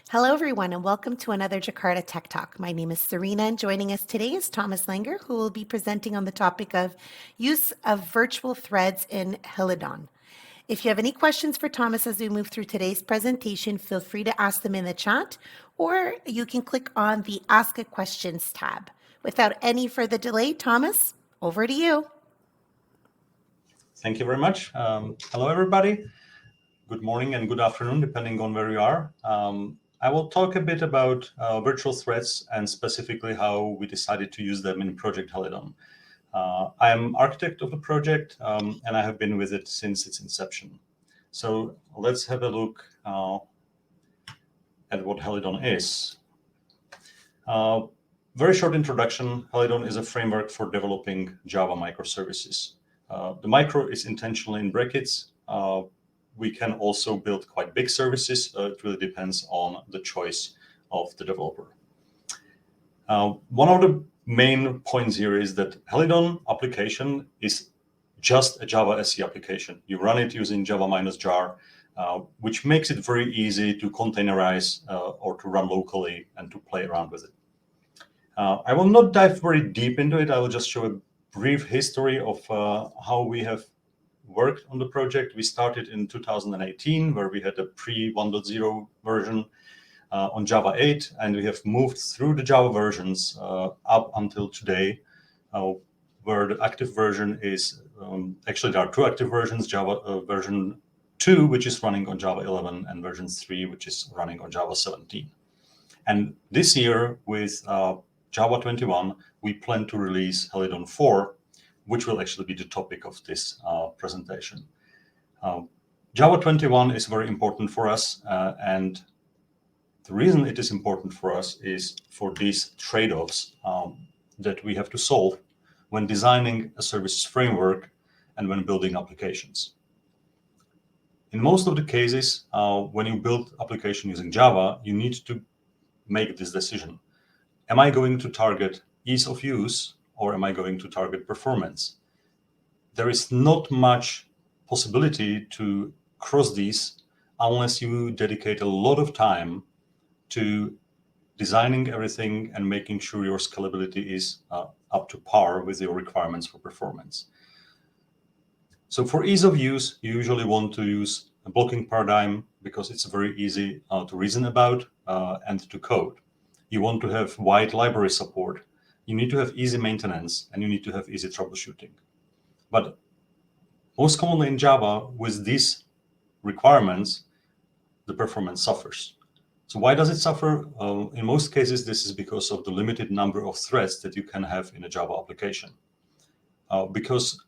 Hello, everyone, and welcome to another Jakarta Tech Talk. My name is Serena, and joining us today is Thomas Langer, who will be presenting on the topic of use of virtual threads in Helidon. If you have any questions for Thomas as we move through today's presentation, feel free to ask them in the chat, or you can click on the Ask a Questions tab. Without any further delay, Thomas, over to you. Thank you very much. Hello, everybody. Good morning and good afternoon, depending on where you are. I will talk a bit about virtual threads and specifically how we decided to use them in Project Helidon. I am architect of the project and I have been with it since its inception. So let's have a look at what Helidon is. Very short introduction. Helidon is a framework for developing Java microservices. The micro is intentionally in brackets. We can also build quite big services. It really depends on the choice of the developer. One of the main points here is that Helidon application is just a Java SE application. You run it using java-jar, which makes it very easy to containerize or to run locally and to play around with it. I will not dive very deep into it. I will just show a brief history of how we have worked on the project. We started in 2018, where we had a pre-1.0 version on Java 8, and we have moved through the Java versions up until today, where the active version is, actually there are two active versions, Java version 2, which is running on Java 11, and version 3, which is running on Java 17. And this year, with Java 21, we plan to release Helidon 4, which will actually be the topic of this presentation. Java 21 is very important for us, and the reason it is important for us is for these trade-offs that we have to solve when designing a services framework and when building applications. In most of the cases, when you build application using Java, you need to make this decision. Am I going to target ease of use, or am I going to target performance? There is not much possibility to cross these unless you dedicate a lot of time to designing everything and making sure your scalability is up to par with your requirements for performance. So for ease of use, you usually want to use a blocking paradigm because it's very easy to reason about and to code. You want to have wide library support. You need to have easy maintenance, and you need to have easy troubleshooting. But most commonly in Java, with these requirements, the performance suffers. So why does it suffer? In most cases, this is because of the limited number of threads that you can have in a Java application. Because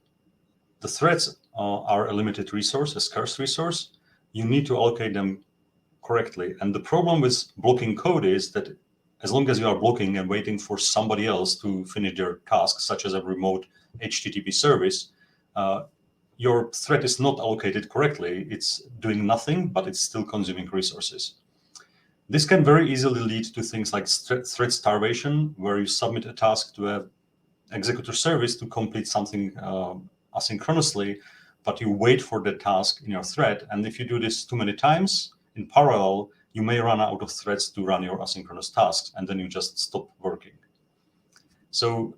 the threads are a limited resource, a scarce resource, you need to allocate them correctly. And the problem with blocking code is that as long as you are blocking and waiting for somebody else to finish their task, such as a remote HTTP service, your thread is not allocated correctly. It's doing nothing, but it's still consuming resources. This can very easily lead to things like thread starvation, where you submit a task to an executor service to complete something asynchronously, but you wait for the task in your thread. And if you do this too many times in parallel, you may run out of threads to run your asynchronous tasks, and then you just stop working. So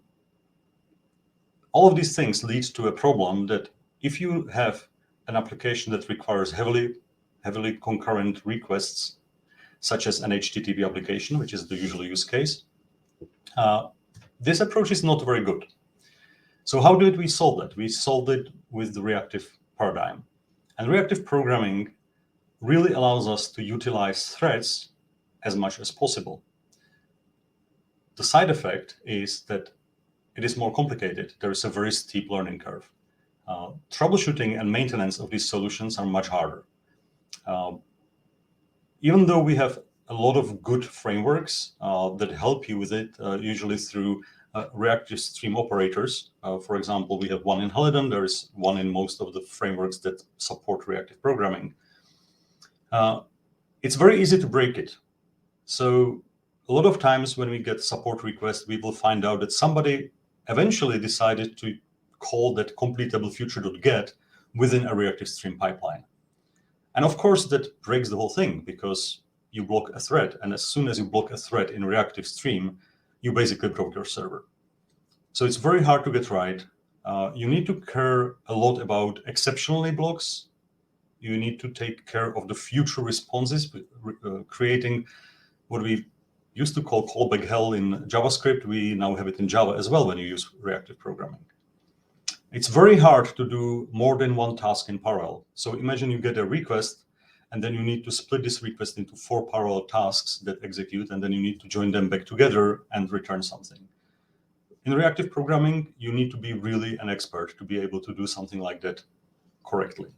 all of these things lead to a problem that if you have an application that requires heavily concurrent requests, such as an HTTP application, which is the usual use case, this approach is not very good. So how did we solve that? We solved it with the reactive paradigm. And reactive programming really allows us to utilize threads as much as possible. The side effect is that it is more complicated. There is a very steep learning curve. Troubleshooting and maintenance of these solutions are much harder. Even though we have a lot of good frameworks that help you with it, usually through reactive stream operators. For example, we have one in Helidon. There is one in most of the frameworks that support reactive programming. It's very easy to break it. So a lot of times when we get support requests, we will find out that somebody eventually decided to call that completable future.get within a reactive stream pipeline. And of course, that breaks the whole thing, because you block a thread. And as soon as you block a thread in reactive stream, you basically broke your server. So it's very hard to get right. You need to care a lot about exceptionally blocks. You need to take care of the future responses, creating what we used to call callback hell in JavaScript. We now have it in Java as well when you use reactive programming. It's very hard to do more than one task in parallel. So imagine you get a request, and then you need to split this request into 4 parallel tasks that execute, and then you need to join them back together and return something. In reactive programming, you need to be really an expert to be able to do something like that correctly.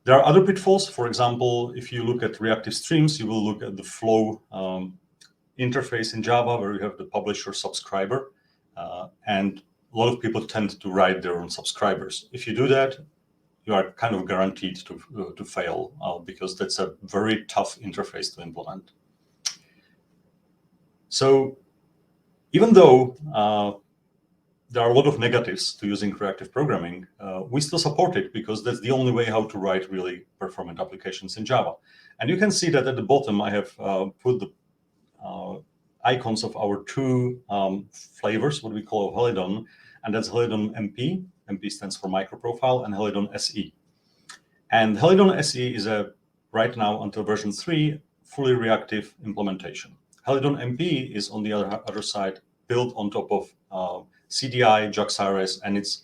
There are other pitfalls. For example, if you look at reactive streams, you will look at the flow interface in Java, where you have the publisher subscriber, and a lot of people tend to write their own subscribers. If you do that, you are kind of guaranteed to fail because that's a very tough interface to implement. So even though there are a lot of negatives to using reactive programming, we still support it because that's the only way how to write really performant applications in Java. And you can see that at the bottom, I have put the icons of our 2 flavors, what we call Helidon, and that's Helidon MP. MP stands for microprofile, and Helidon SE. And Helidon SE is right now until version 3, fully reactive implementation. Helidon MP is on the other side, built on top of CDI, Jaxares, and it's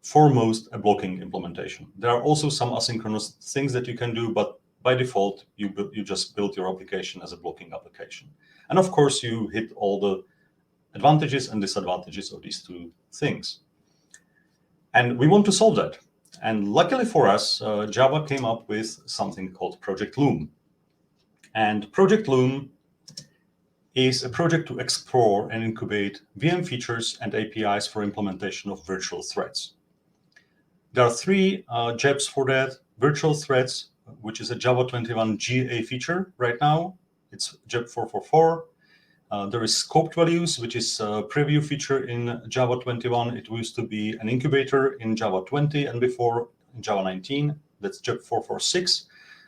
foremost a blocking implementation. There are also some asynchronous things that you can do, but by default, you just build your application as a blocking application. And of course, you hit all the advantages and disadvantages of these 2 things. And we want to solve that. And luckily for us, Java came up with something called Project Loom. And Project Loom is a project to explore and incubate VM features and APIs for implementation of virtual threads. There are 3 JEBs for that. Virtual threads, which is a Java 21 GA feature right now. It's JEB 444. There is scoped values, which is a preview feature in Java 21. It used to be an incubator in Java 20 and before in Java 19. That's JEB 446.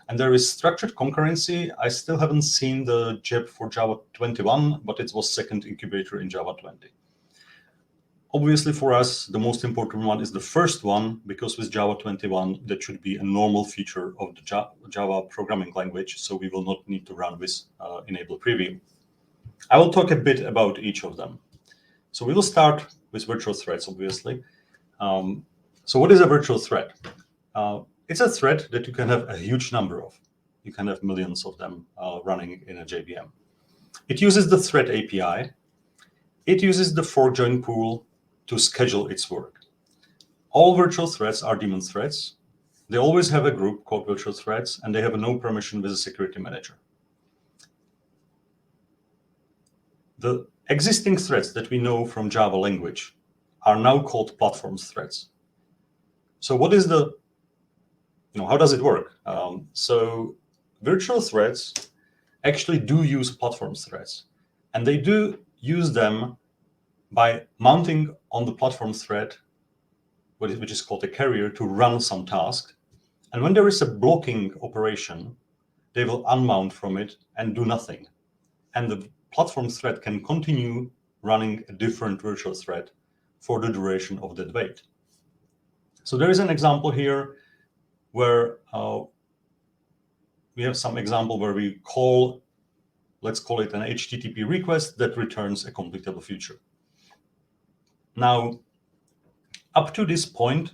And there is structured concurrency. I still haven't seen the JEB for Java 21, but it was second incubator in Java 20. Obviously, for us, the most important one is the first one, because with Java 21, that should be a normal feature of the Java programming language, so we will not need to run with enable preview. I will talk a bit about each of them. So we will start with virtual threads, obviously. So what is a virtual thread? It's a thread that you can have a huge number of. You can have millions of them running in a JVM. It uses the thread API. It uses the fork join pool to schedule its work. All virtual threads are daemon threads. They always have a group called virtual threads, and they have no permission with a security manager. The existing threads that we know from Java language are now called platform threads. So what is the, how does it work? So virtual threads actually do use platform threads, and they do use them by mounting on the platform thread, which is called a carrier, to run some task. And when there is a blocking operation, they will unmount from it and do nothing. And the platform thread can continue running a different virtual thread for the duration of that wait. So there is an example here where we have some example where we call, let's call it an HTTP request that returns a completable feature. Now, up to this point,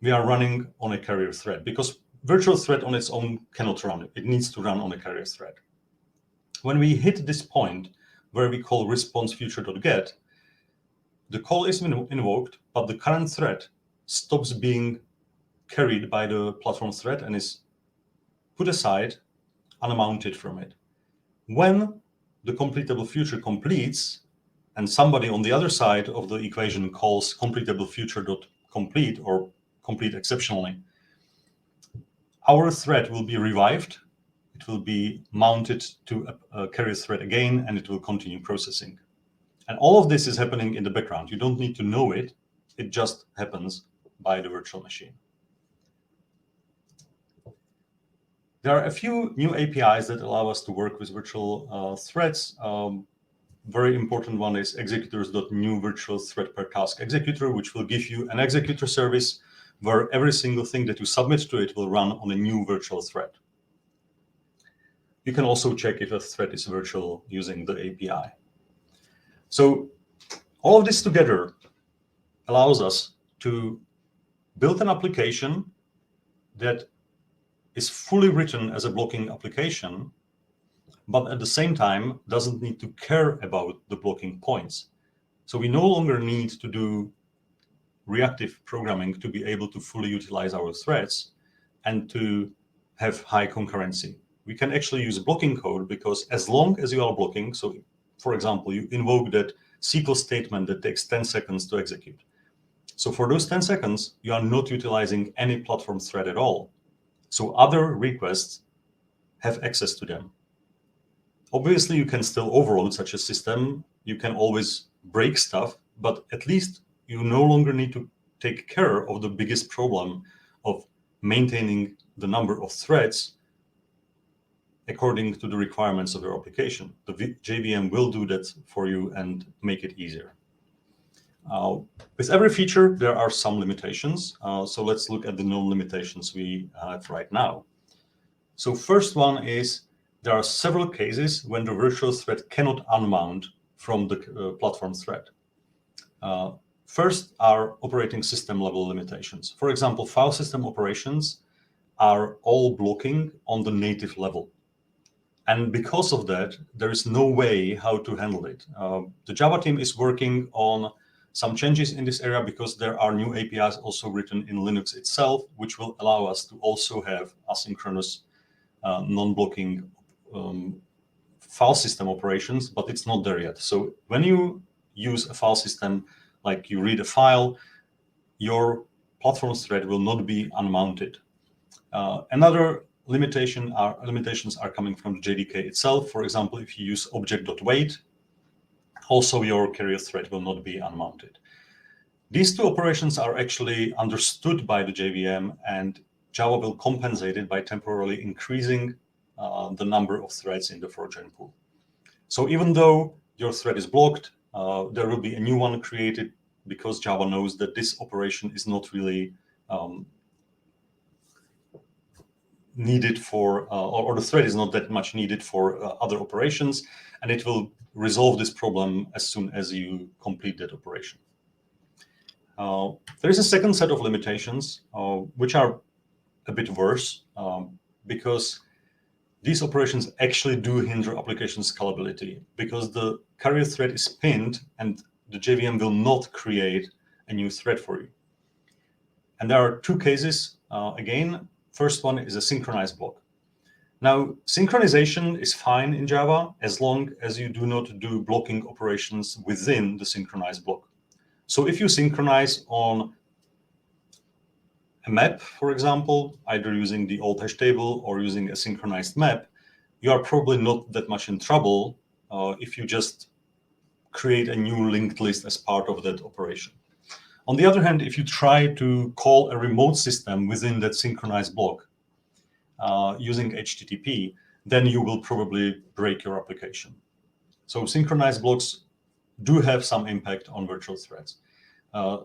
we are running on a carrier thread because virtual thread on its own cannot run. It needs to run on a carrier thread. When we hit this point where we call response future.get, the call is invoked, but the current thread stops being carried by the platform thread and is put aside, unmounted from it. When the completable future completes, and somebody on the other side of the equation calls completable future.complete or complete exceptionally, our thread will be revived. It will be mounted to a carrier thread again, and it will continue processing. And all of this is happening in the background. You don't need to know it. It just happens by the virtual machine. There are a few new APIs that allow us to work with virtual threads. Very important one is executors.new virtual thread per task executor, which will give you an executor service where every single thing that you submit to it will run on a new virtual thread. You can also check if a thread is virtual using the API. So all of this together allows us to build an application that is fully written as a blocking application, but at the same time doesn't need to care about the blocking points. So we no longer need to do reactive programming to be able to fully utilize our threads and to have high concurrency. We can actually use blocking code because as long as you are blocking, so for example, you invoke that SQL statement that takes 10 seconds to execute. So for those 10 seconds, you are not utilizing any platform thread at all. So other requests have access to them. Obviously, you can still overload such a system. You can always break stuff, but at least you no longer need to take care of the biggest problem of maintaining the number of threads according to the requirements of your application. The JVM will do that for you and make it easier. With every feature, there are some limitations. So let's look at the known limitations we have right now. So first one is there are several cases when the virtual thread cannot unmount from the platform thread. First are operating system level limitations. For example, file system operations are all blocking on the native level. And because of that, there is no way how to handle it. The Java team is working on some changes in this area because there are new APIs also written in Linux itself, which will allow us to also have asynchronous non-blocking file system operations, but it's not there yet. So when you use a file system, like you read a file, your platform thread will not be unmounted. Another limitations are coming from the JDK itself. For example, if you use object.wait, also your carrier thread will not be unmounted. These two operations are actually understood by the JVM, and Java will compensate it by temporarily increasing the number of threads in the forejoin pool. So even though your thread is blocked, there will be a new one created because Java knows that this operation is not really needed for, or the thread is not that much needed for other operations, and it will resolve this problem as soon as you complete that operation. There is a second set of limitations, which are a bit worse, because these operations actually do hinder application scalability, because the carrier thread is pinned and the JVM will not create a new thread for you. And there are two cases, again. First one is a synchronized block. Now, synchronization is fine in Java as long as you do not do blocking operations within the synchronized block. So if you synchronize on a map, for example, either using the old hash table or using a synchronized map, you are probably not that much in trouble if you just create a new linked list as part of that operation. On the other hand, if you try to call a remote system within that synchronized block using HTTP, then you will probably break your application. So synchronized blocks do have some impact on virtual threads.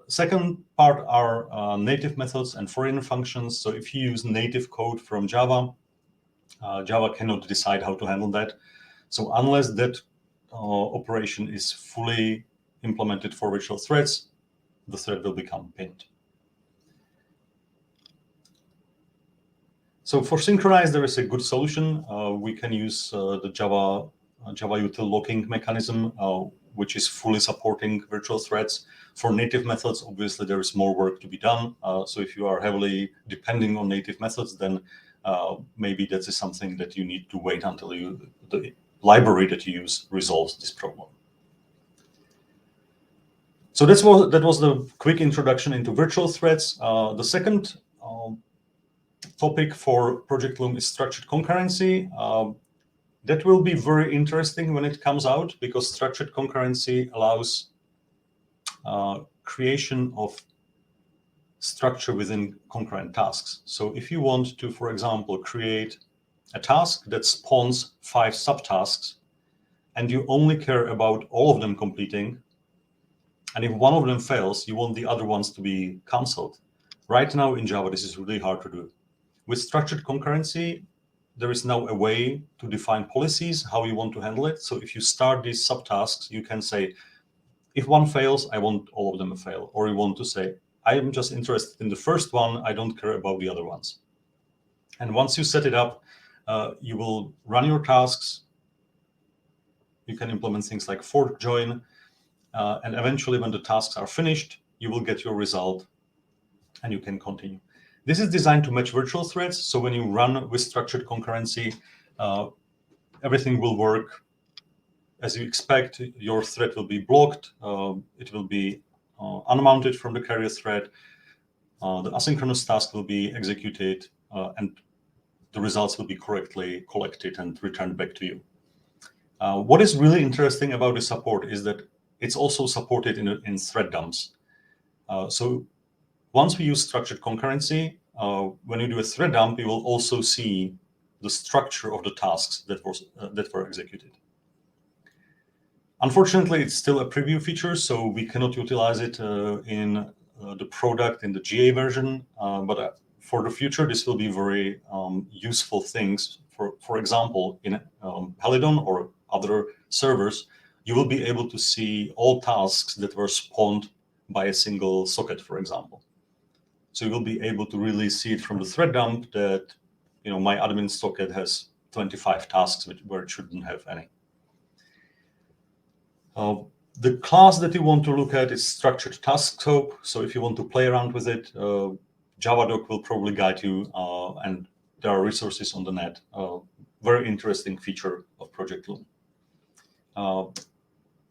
Second part are native methods and foreign functions. So if you use native code from Java, Java cannot decide how to handle that. So unless that operation is fully implemented for virtual threads, the thread will become pinned. So for synchronize, there is a good solution. We can use the Java util locking mechanism, which is fully supporting virtual threads. For native methods, obviously, there is more work to be done. So if you are heavily depending on native methods, then maybe that is something that you need to wait until the library that you use resolves this problem. So that was the quick introduction into virtual threads. The second topic for Project Loom is structured concurrency. That will be very interesting when it comes out, because structured concurrency allows creation of structure within concurrent tasks. So if you want to, for example, create a task that spawns 5 subtasks, and you only care about all of them completing. And if one of them fails, you want the other ones to be canceled. Right now in Java, this is really hard to do. With structured concurrency, there is now a way to define policies, how you want to handle it. So if you start these subtasks, you can say, if one fails, I want all of them to fail. Or you want to say, I am just interested in the first one, I don't care about the other ones. And once you set it up, you will run your tasks. You can implement things like fork join, and eventually when the tasks are finished, you will get your result and you can continue. This is designed to match virtual threads. So when you run with structured concurrency, everything will work as you expect. Your thread will be blocked. It will be unmounted from the carrier thread. The asynchronous task will be executed, and the results will be correctly collected and returned back to you. What is really interesting about the support is that it's also supported in thread dumps. So once we use structured concurrency, when you do a thread dump, you will also see the structure of the tasks that were executed. Unfortunately, it's still a preview feature, so we cannot utilize it in the product in the GA version. But for the future, this will be very useful things. For example, in Helidon or other servers, you will be able to see all tasks that were spawned by a single socket, for example. So you will be able to really see it from the thread dump that, my admin socket has 25 tasks where it shouldn't have any. The class that you want to look at is structured task scope. So if you want to play around with it, Javadoc will probably guide you, and there are resources on the net. Very interesting feature of Project Loom.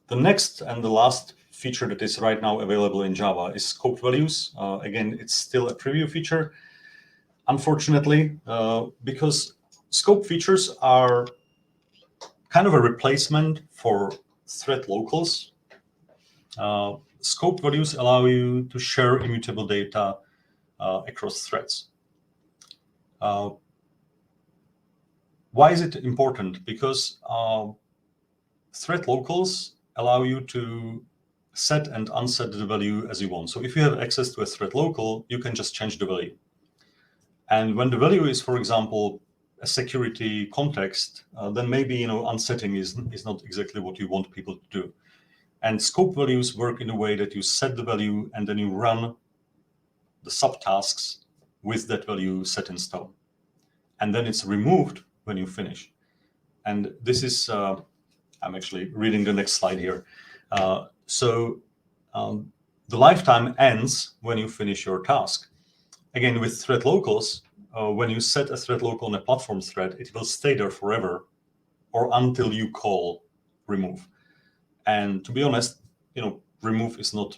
The next and the last feature that is right now available in Java is scope values. Again, it's still a preview feature, unfortunately, because scope features are kind of a replacement for thread locals. Scope values allow you to share immutable data across threads. Why is it important? Because thread locals allow you to set and unset the value as you want. So if you have access to a thread local, you can just change the value. And when the value is, for example, a security context, then maybe unsetting is not exactly what you want people to do. And scope values work in a way that you set the value and then you run the subtasks with that value set in stone. And then it's removed when you finish. And this is, I'm actually reading the next slide here. So the lifetime ends when you finish your task. Again, with thread locals, when you set a thread local on a platform thread, it will stay there forever or until you call remove. And to be honest, remove is not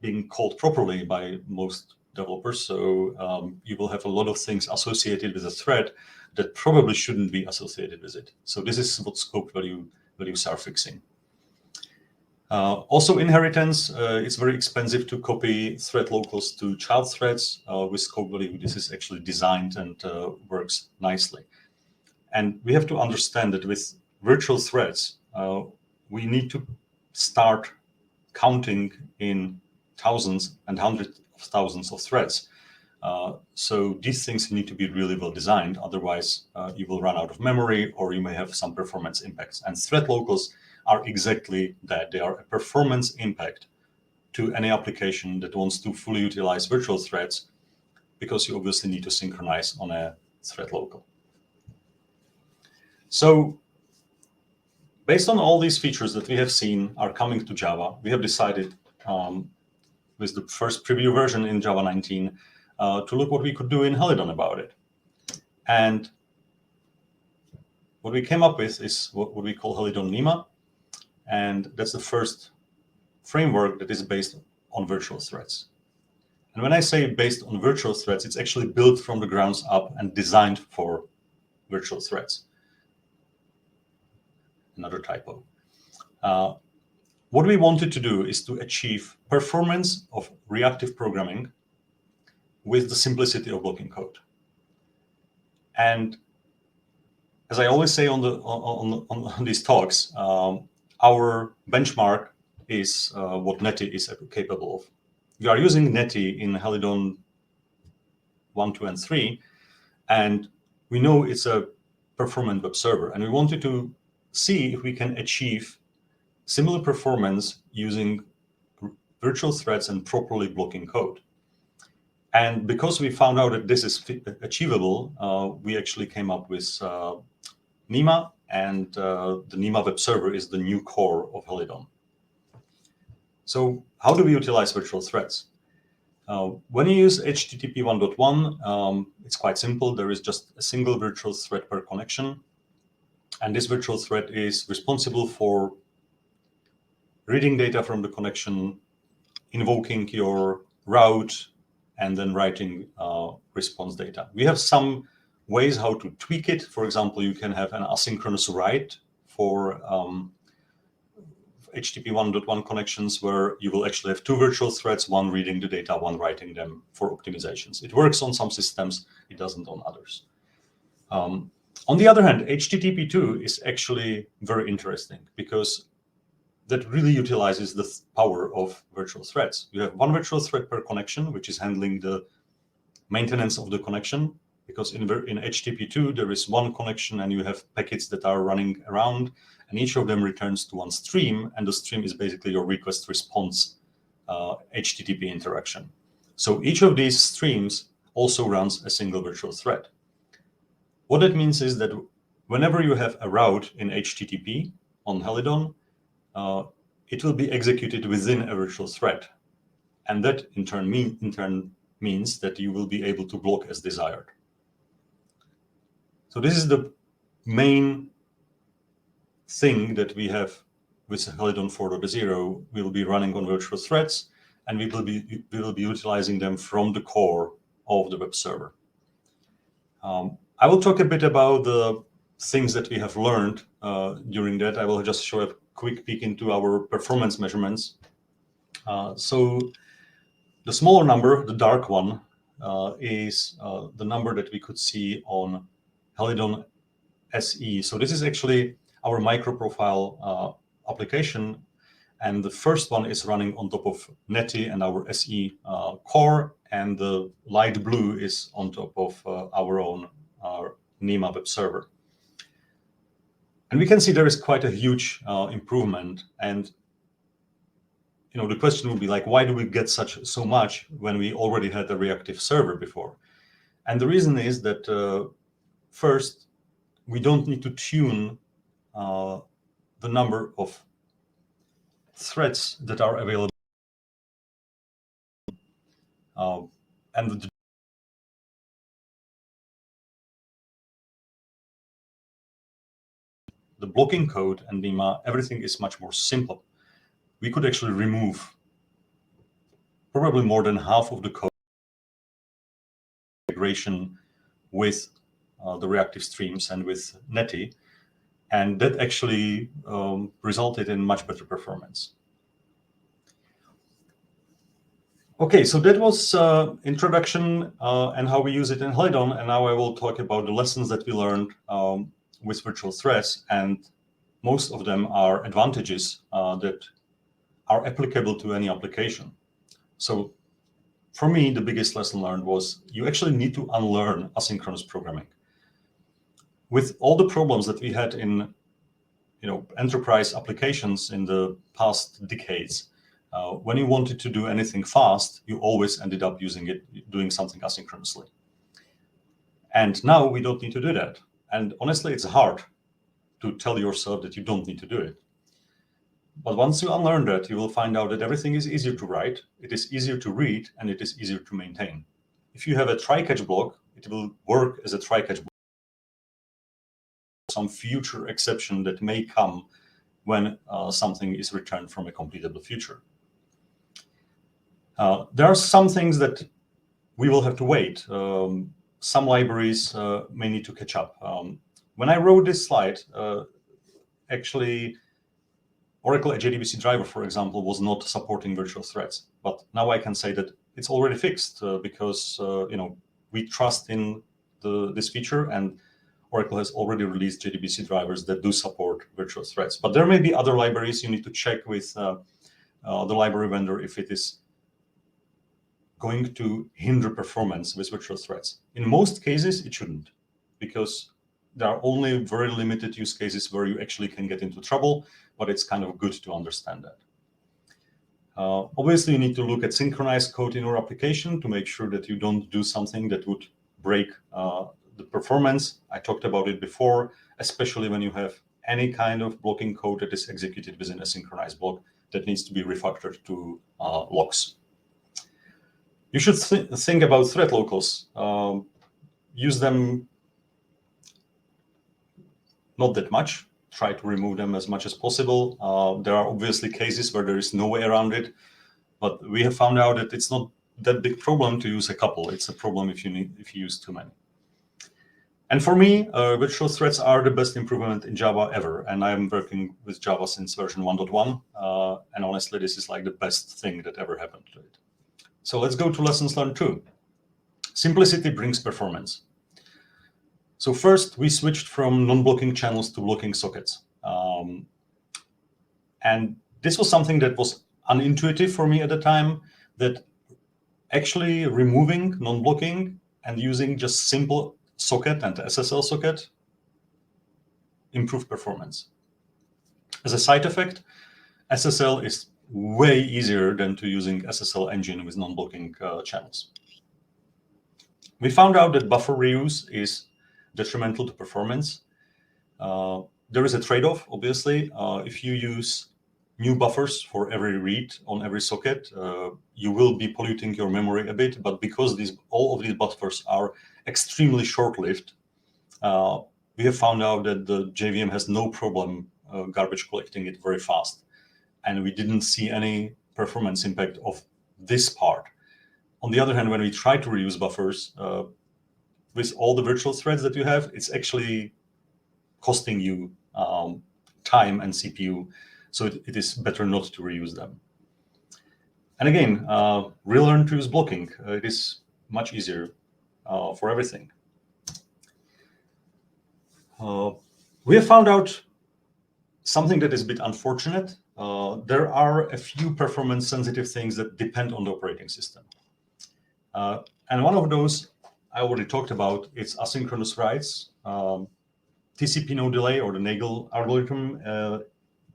being called properly by most developers. So you will have a lot of things associated with a thread that probably shouldn't be associated with it. So this is what scope values are fixing. Also inheritance, it's very expensive to copy thread locals to child threads. With scope value, this is actually designed and works nicely. And we have to understand that with virtual threads, we need to start counting in thousands and hundreds of thousands of threads. So these things need to be really well designed. Otherwise, you will run out of memory or you may have some performance impacts. And thread locals are exactly that. They are a performance impact to any application that wants to fully utilize virtual threads, because you obviously need to synchronize on a thread local. So based on all these features that we have seen are coming to Java, we have decided with the first preview version in Java 19 to look what we could do in Helidon about it. And what we came up with is what we call Helidon Nema. And that's the first framework that is based on virtual threads. And when I say based on virtual threads, it's actually built from the ground up and designed for virtual threads. Another typo. What we wanted to do is to achieve performance of reactive programming with the simplicity of blocking code. And as I always say on these talks, our benchmark is what Netty is capable of. We are using Netty in Helidon 1, 2, and 3, and we know it's a performant web server, and we wanted to see if we can achieve similar performance using virtual threads and properly blocking code. And because we found out that this is achievable, we actually came up with Nema, and the Nema web server is the new core of Helidon. So how do we utilize virtual threads? When you use HTTP 1.1, it's quite simple. There is just a single virtual thread per connection. And this virtual thread is responsible for reading data from the connection, invoking your route, and then writing response data. We have some ways how to tweak it. For example, you can have an asynchronous write for HTTP 1.1 connections, where you will actually have two virtual threads, one reading the data, one writing them for optimizations. It works on some systems, it doesn't on others. On the other hand, HTTP 2 is actually very interesting because that really utilizes the power of virtual threads. You have one virtual thread per connection, which is handling the maintenance of the connection, because in HTTP2, there is one connection and you have packets that are running around, and each of them returns to one stream, and the stream is basically your request response HTTP interaction. So each of these streams also runs a single virtual thread. What that means is that whenever you have a route in HTTP on Helidon, it will be executed within a virtual thread. And that in turn means that you will be able to block as desired. So this is the main thing that we have with Helidon 4.0. We will be running on virtual threads, and we will be utilizing them from the core of the web server. I will talk a bit about the things that we have learned during that. I will just show a quick peek into our performance measurements. So the smaller number, the dark one, is the number that we could see on Helidon SE. So this is actually our micro-profile application, and the first one is running on top of Netty and our SE core, and the light blue is on top of our own Nema web server. And we can see there is quite a huge improvement. And the question would be like, why do we get so much when we already had a reactive server before? And the reason is that first, we don't need to tune the number of threads that are available, and the blocking code and Nema, everything is much more simple. We could actually remove probably more than half of the code integration with the reactive streams and with Netty, and that actually resulted in much better performance. Okay, so that was introduction and how we use it in Helidon, and now I will talk about the lessons that we learned with virtual threads, and most of them are advantages that are applicable to any application. So for me, the biggest lesson learned was you actually need to unlearn asynchronous programming. With all the problems that we had in enterprise applications in the past decades, when you wanted to do anything fast, you always ended up doing something asynchronously. And now we don't need to do that. And honestly, it's hard to tell yourself that you don't need to do it. But once you unlearn that, you will find out that everything is easier to write, it is easier to read, and it is easier to maintain. If you have a try-catch block, it will work as a try-catch block. Some future exception that may come when something is returned from a completable future. There are some things that we will have to wait. Some libraries may need to catch up. When I wrote this slide, actually, Oracle JDBC driver, for example, was not supporting virtual threads. But now I can say that it's already fixed because we trust in this feature, and Oracle has already released JDBC drivers that do support virtual threads. But there may be other libraries. You need to check with the library vendor if it is going to hinder performance with virtual threads. In most cases, it shouldn't, because there are only very limited use cases where you actually can get into trouble, but it's kind of good to understand that. Obviously, you need to look at synchronized code in your application to make sure that you don't do something that would break the performance. I talked about it before, especially when you have any kind of blocking code that is executed within a synchronized block that needs to be refactored to locks. You should think about thread locals. Use them not that much. Try to remove them as much as possible. There are obviously cases where there is no way around it, but we have found out that it's not that big problem to use a couple. It's a problem if you use too many. And for me, virtual threads are the best improvement in Java ever. And I'm working with Java since version 1.1. And honestly, this is like the best thing that ever happened to it. So let's go to lessons learned 2. Simplicity brings performance. So first, we switched from non-blocking channels to blocking sockets. And this was something that was unintuitive for me at the time, that actually removing non-blocking and using just simple socket and SSL socket improved performance. As a side effect, SSL is way easier than to using SSL engine with non-blocking channels. We found out that buffer reuse is detrimental to performance. There is a trade-off, obviously. If you use new buffers for every read on every socket, you will be polluting your memory a bit. But because all of these buffers are extremely short-lived, we have found out that the JVM has no problem garbage collecting it very fast. And we didn't see any performance impact of this part. On the other hand, when we try to reuse buffers, with all the virtual threads that you have, it's actually costing you time and CPU. So it is better not to reuse them. And again, relearn to use blocking. It is much easier for everything. We have found out something that is a bit unfortunate. There are a few performance-sensitive things that depend on the operating system. And one of those I already talked about, it's asynchronous writes. TCP no delay, or the Nagel algorithm,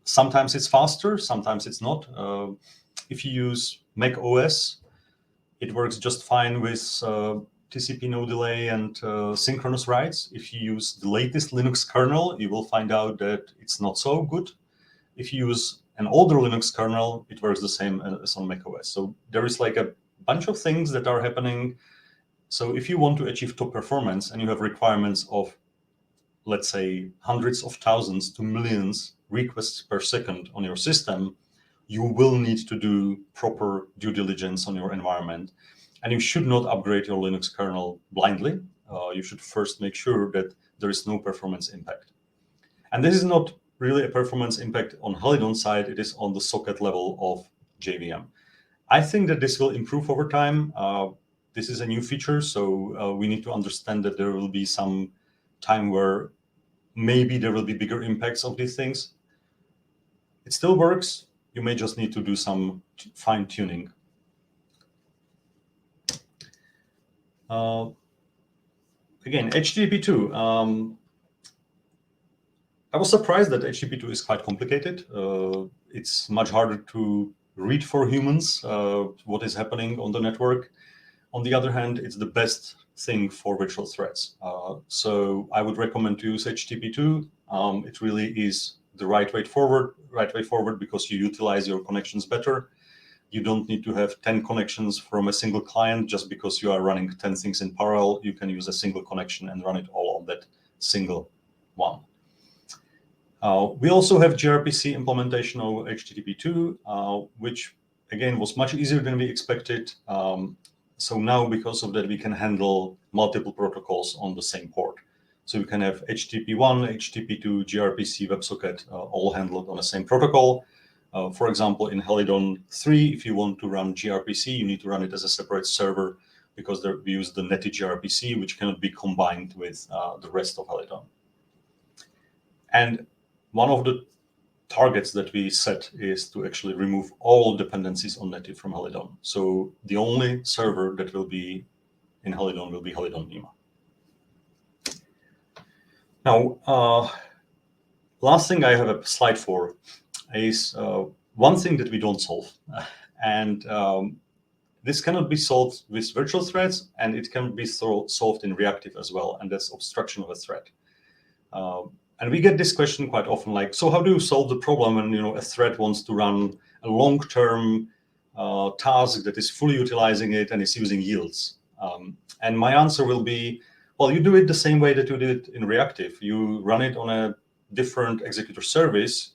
sometimes it's faster, sometimes it's not. If you use Mac OS, it works just fine with TCP no delay and synchronous writes. If you use the latest Linux kernel, you will find out that it's not so good. If you use an older Linux kernel, it works the same as on Mac OS. So there is like a bunch of things that are happening. So if you want to achieve top performance and you have requirements of, let's say, hundreds of thousands to millions requests per second on your system, you will need to do proper due diligence on your environment. And you should not upgrade your Linux kernel blindly. You should first make sure that there is no performance impact. And this is not really a performance impact on Helidon side, it is on the socket level of JVM. I think that this will improve over time. This is a new feature, so we need to understand that there will be some time where maybe there will be bigger impacts of these things. It still works. You may just need to do some fine tuning. Again, HTTP2. I was surprised that HTTP2 is quite complicated. It's much harder to read for humans what is happening on the network. On the other hand, it's the best thing for virtual threads. So I would recommend to use HTTP2. It really is the right way forward because you utilize your connections better. You don't need to have 10 connections from a single client just because you are running 10 things in parallel. You can use a single connection and run it all on that single one. We also have gRPC implementation of HTTP2, which again was much easier than we expected. So now, because of that, we can handle multiple protocols on the same port. So you can have HTTP1, HTTP2, gRPC, WebSocket all handled on the same protocol. For example, in Helidon 3, if you want to run gRPC, you need to run it as a separate server because we use the netted gRPC, which cannot be combined with the rest of Helidon. And one of the targets that we set is to actually remove all dependencies on native from Helidon. So the only server that will be in Helidon will be Helidon Nema. Now, last thing I have a slide for is one thing that we don't solve. And this cannot be solved with virtual threads, and it can be solved in reactive as well, and that's obstruction of a thread. And we get this question quite often, like, so how do you solve the problem when a thread wants to run a long-term task that is fully utilizing it and is using yields? And my answer will be, well, you do it the same way that you did it in reactive. You run it on a different executor service,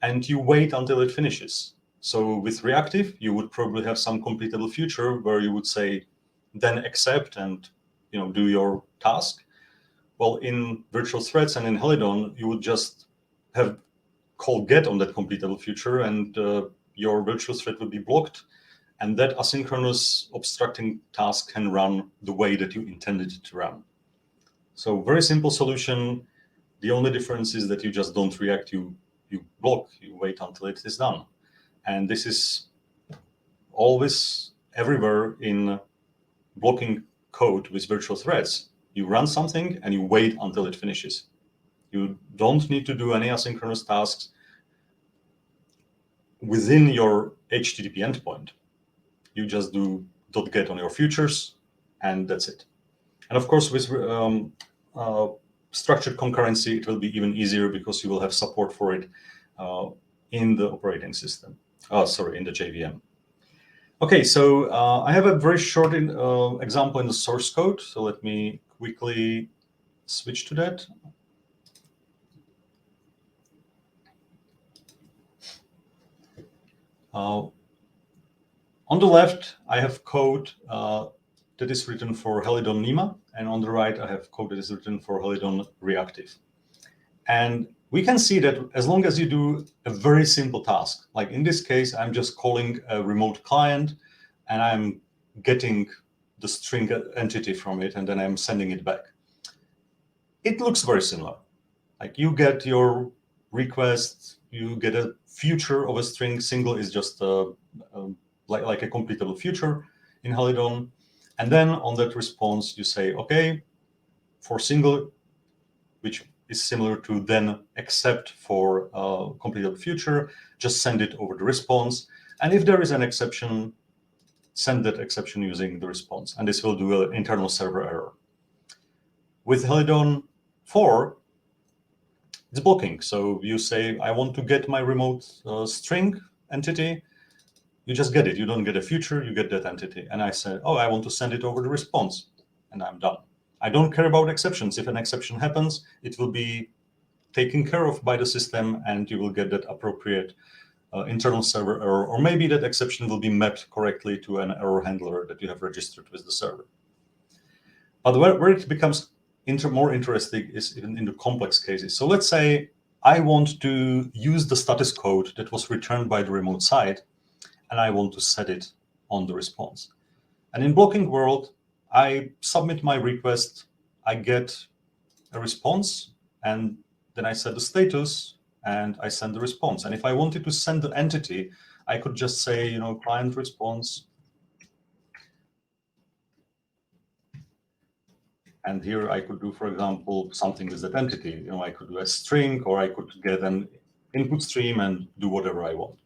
and you wait until it finishes. So with reactive, you would probably have some completable future where you would say, then accept and do your task. Well, in virtual threads and in Helidon, you would just have call get on that completable future, and your virtual thread would be blocked, and that asynchronous obstructing task can run the way that you intended it to run. So very simple solution. The only difference is that you just don't react, you block, you wait until it is done. And this is always everywhere in blocking code with virtual threads. You run something and you wait until it finishes. You don't need to do any asynchronous tasks within your HTTP endpoint. You just do .get on your futures, and that's it. And of course, with structured concurrency, it will be even easier because you will have support for it in the operating system. In the JVM. Okay, so I have a very short example in the source code. So let me quickly switch to that. On the left, I have code that is written for Helidon Nema, and on the right, I have code that is written for Helidon reactive. And we can see that as long as you do a very simple task, like in this case, I'm just calling a remote client, and I'm getting the string entity from it, and then I'm sending it back. It looks very similar. Like you get your request, you get a future of a string. Single is just like a completable future in Helidon. And then on that response, you say, okay, for single, which is similar to then accept for completable future, just send it over the response. And if there is an exception, send that exception using the response. And this will do an internal server error. With Helidon 4, it's blocking. So you say, I want to get my remote string entity. You just get it. You don't get a future, you get that entity. And I said, oh, I want to send it over the response, and I'm done. I don't care about exceptions. If an exception happens, it will be taken care of by the system, and you will get that appropriate internal server error, or maybe that exception will be mapped correctly to an error handler that you have registered with the server. But where it becomes more interesting is in the complex cases. So let's say I want to use the status code that was returned by the remote side, and I want to set it on the response. And in blocking world, I submit my request, I get a response, and then I set the status, and I send the response. And if I wanted to send the entity, I could just say, client response. And here I could do, for example, something with that entity. I could do a string, or I could get an input stream and do whatever I want.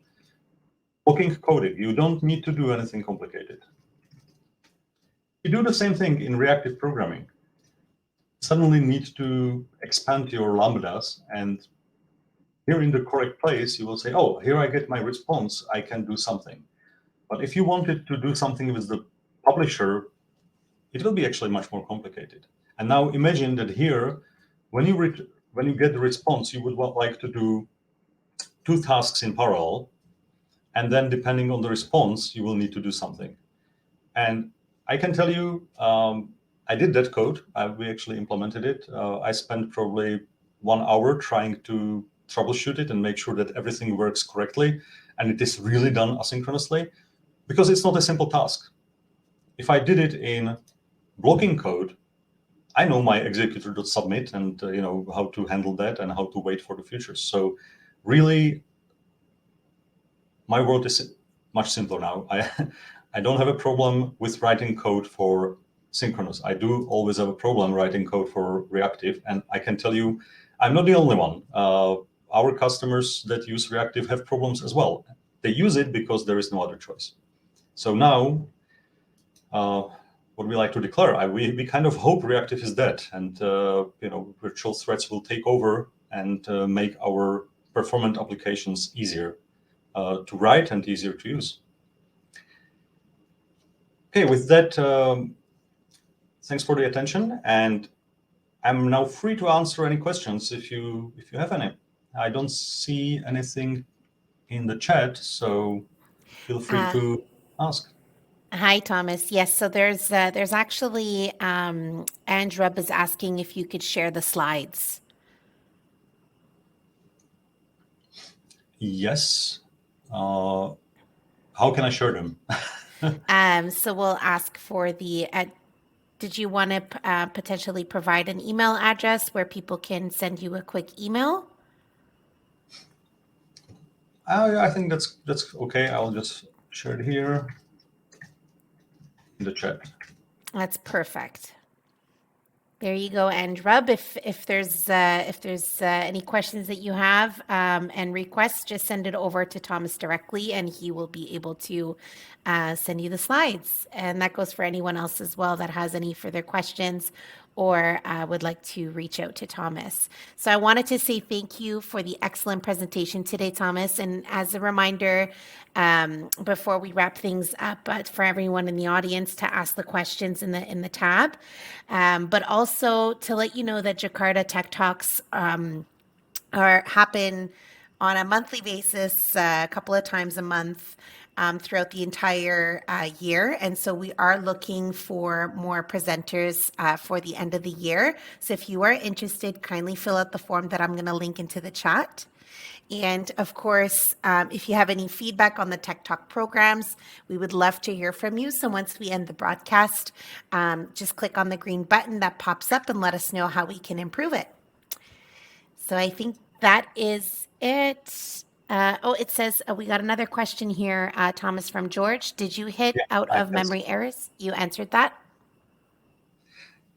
Blocking coding, you don't need to do anything complicated. You do the same thing in reactive programming. Suddenly need to expand your lambdas, and here in the correct place, you will say, oh, here I get my response, I can do something. But if you wanted to do something with the publisher, it will be actually much more complicated. And now imagine that here, when you get the response, you would like to do 2 tasks in parallel, and then depending on the response, you will need to do something. And I can tell you, I did that code. We actually implemented it. I spent probably 1 hour trying to troubleshoot it and make sure that everything works correctly, and it is really done asynchronously, because it's not a simple task. if I did it in blocking code, I know my executor.submit and how to handle that and how to wait for the futures. So really, my world is much simpler now. I don't have a problem with writing code for synchronous. I do always have a problem writing code for reactive, and I can tell you, I'm not the only one. Our customers that use reactive have problems as well. They use it because there is no other choice. So now, what we like to declare, we kind of hope reactive is dead, and virtual threads will take over and make our performant applications easier to write and easier to use. Okay, with that, thanks for the attention, and I'm now free to answer any questions if you have any. I don't see anything in the chat, so feel free to ask. Hi, Thomas. Yes, so there's actually Andrub is asking if you could share the slides. Yes. How can I share them? So we'll ask for the. Did you want to potentially provide an email address where people can send you a quick email? I think that's okay. I'll just share it here in the chat. That's perfect. There you go, Andrub. If there's any questions that you have and requests, just send it over to Thomas directly, and he will be able to send you the slides. And that goes for anyone else as well that has any further questions or would like to reach out to Thomas. So I wanted to say thank you for the excellent presentation today, Thomas. And as a reminder, before we wrap things up, but for everyone in the audience to ask the questions in the tab, but also to let you know that Jakarta Tech Talks happen on a monthly basis, a couple of times a month. Throughout the entire year. And so we are looking for more presenters for the end of the year. So if you are interested, kindly fill out the form that I'm going to link into the chat. And of course, if you have any feedback on the Tech Talk programs, we would love to hear from you. So once we end the broadcast, just click on the green button that pops up and let us know how we can improve it. So I think that is it. It says we got another question here, Thomas, from George. Did you hit out of memory errors? You answered that.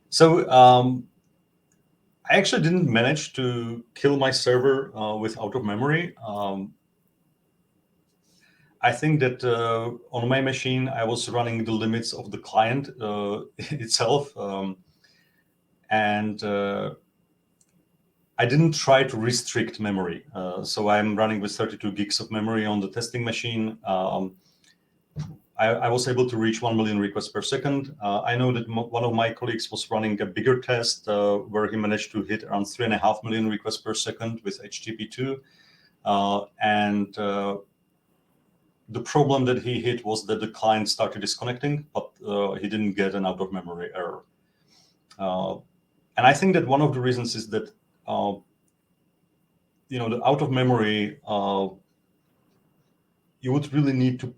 So I actually didn't manage to kill my server with out of memory. I think that on my machine, I was running the limits of the client itself. And I didn't try to restrict memory. So I'm running with 32 gigs of memory on the testing machine. I was able to reach 1 million requests per second. I know that one of my colleagues was running a bigger test where he managed to hit around 3.5 million requests per second with HTTP2. And the problem that he hit was that the client started disconnecting, but he didn't get an out of memory error. And I think that one of the reasons is that the out of memory, you would really need to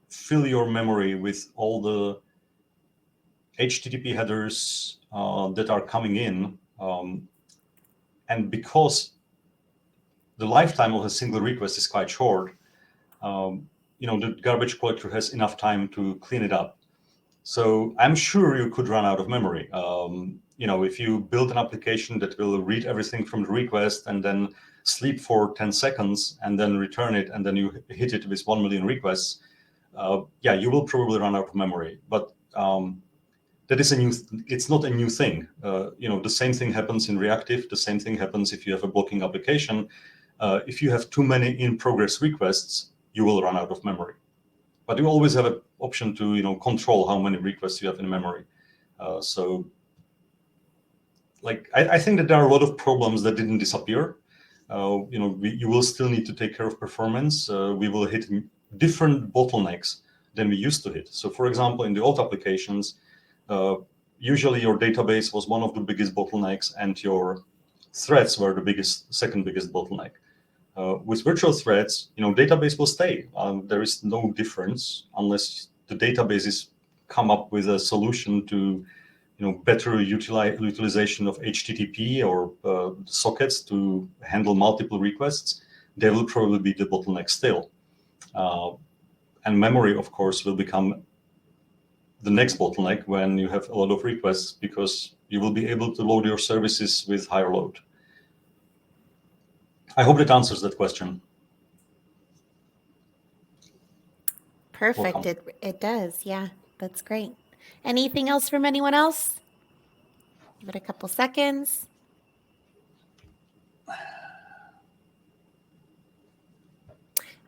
fill your memory with all the HTTP headers that are coming in. And because the lifetime of a single request is quite short, the garbage collector has enough time to clean it up. So I'm sure you could run out of memory. If you build an application that will read everything from the request and then sleep for 10 seconds and then return it, and then you hit it with 1 million requests, you will probably run out of memory. But that is it's not a new thing. The same thing happens in reactive. The same thing happens if you have a blocking application. If you have too many in-progress requests, you will run out of memory. But you always have an option to control how many requests you have in memory. I think that there are a lot of problems that didn't disappear. You will still need to take care of performance. We will hit different bottlenecks than we used to hit. So, for example, in the old applications, usually your database was one of the biggest bottlenecks, and your threads were the second biggest bottleneck. With virtual threads, database will stay. There is no difference unless the database is come up with a solution to better utilization of HTTP or sockets to handle multiple requests, they will probably be the bottleneck still. And memory, of course, will become the next bottleneck when you have a lot of requests, because you will be able to load your services with higher load. I hope that answers that question. Perfect. It does. Yeah, that's great. Anything else from anyone else? Give it a couple seconds.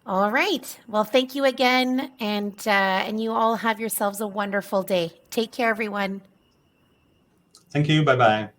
All right. Well, thank you again, and you all have yourselves a wonderful day. Take care, everyone. Thank you. Bye-bye.